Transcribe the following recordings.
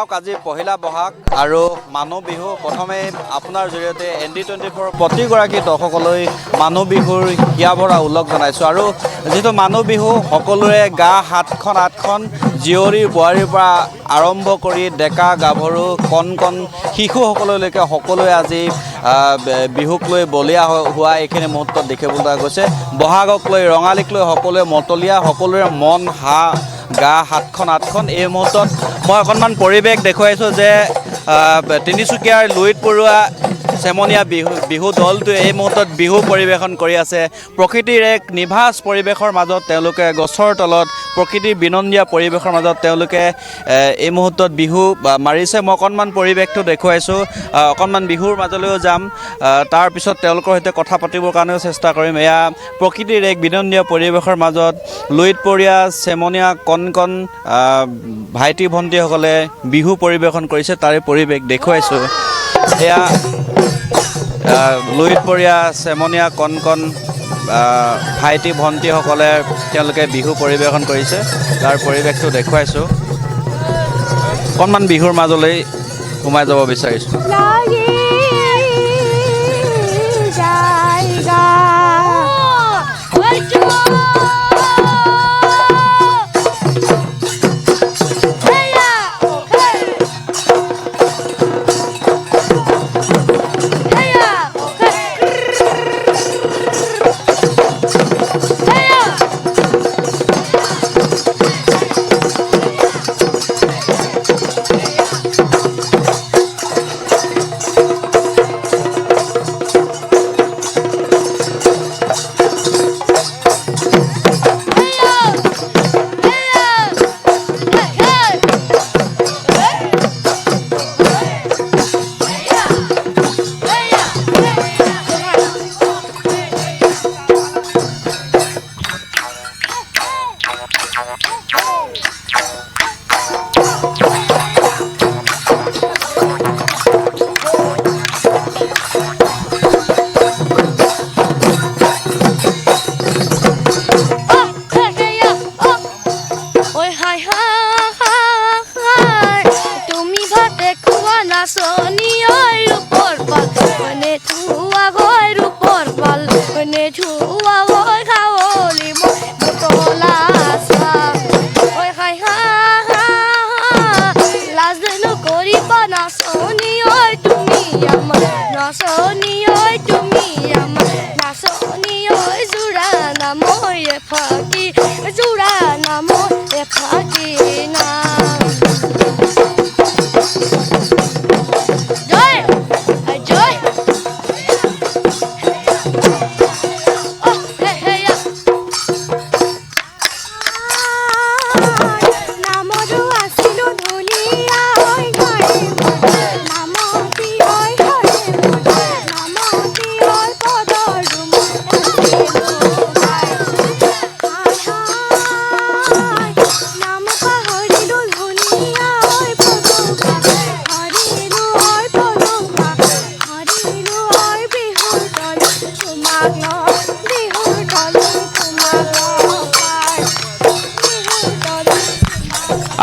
আজি পহিলা বহাগ আৰু মানুহ বিহু প্ৰথমে আপোনাৰ জৰিয়তে ND24 প্ৰতিগৰাকী দৰ্শকলৈ মানুহ বিহুৰ হিয়া ভৰা উল্লেখ জনাইছোঁ আৰু যিটো মানুহ বিহু সকলোৰে গা হাতখন আঠখন জীয়ৰী বোৱাৰীৰ পৰা আৰম্ভ কৰি ডেকা গাভৰু কণ কণ শিশুসকললৈকে সকলোৱে আজি বিহুক লৈ বলীয়া হোৱা এইখিনি মুহূৰ্তত দেখিবলৈ গৈছে। বহাগক লৈ ৰঙালীক লৈ সকলোৱে মতলীয়া, সকলোৰে মন গা হাতখন আঠখন। এই মুহূৰ্তত মই অকণমান পৰিৱেশ দেখুৱাইছোঁ যে তিনিচুকীয়াৰ লুইত পৰুৱা চেমনীয়া বিহু দলটোৱে এই মুহূৰ্তত বিহু পৰিৱেশন কৰি আছে। প্ৰকৃতিৰ এক নিভাঁজ পৰিৱেশৰ মাজত তেওঁলোকে গছৰ তলত প্ৰকৃতিৰ বিনন্দীয়া পৰিৱেশৰ মাজত তেওঁলোকে এই মুহূৰ্তত বিহু মাৰিছে। মই অকণমান পৰিৱেশটো দেখুৱাইছোঁ, অকণমান বিহুৰ মাজলৈও যাম, তাৰপিছত তেওঁলোকৰ সৈতে কথা পাতিবৰ কাৰণেও চেষ্টা কৰিম। এয়া প্ৰকৃতিৰ এক বিনন্দীয়া পৰিৱেশৰ মাজত লুইত পৰুৱা চেমনীয়া কণ কণ ভাইটি ভণ্টিসকলে বিহু পৰিৱেশন কৰিছে, তাৰে পৰিৱেশ দেখুৱাইছোঁ। এয়া লুইত পৰুৱা চেমনীয়া কণ কণ ভাইটি ভণ্টিসকলে তেওঁলোকে বিহু পৰিৱেশন কৰিছে, তাৰ পৰিৱেশটো দেখুৱাইছোঁ। অকণমান বিহুৰ মাজলৈ সোমাই যাব বিচাৰিছোঁ।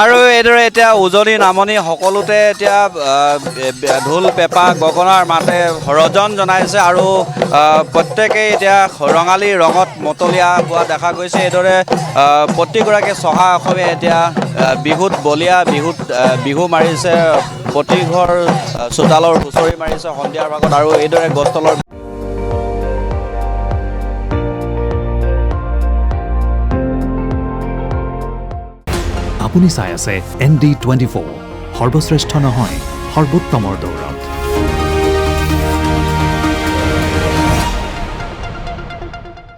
আৰু এইদৰে এতিয়া উজনি নামনি সকলোতে এতিয়া ঢোল পেঁপা গগনাৰ মাতে ৰজন জনাইছে আৰু প্ৰত্যেকেই এতিয়া ৰঙালী ৰঙত মতলীয়া হোৱা দেখা গৈছে। এইদৰে প্ৰতিগৰাকী চহা অসমীয়া এতিয়া বিহুত বলীয়া, বিহু মাৰিছে, প্ৰতিঘৰ চোতালৰ হুঁচৰি মাৰিছে সন্ধিয়াৰ ভাগত আৰু এইদৰে গছতলৰ আপুনি চাই আছে ND24, সৰ্বশ্ৰেষ্ঠ নহয় সৰ্বোত্তমৰ দৌৰত।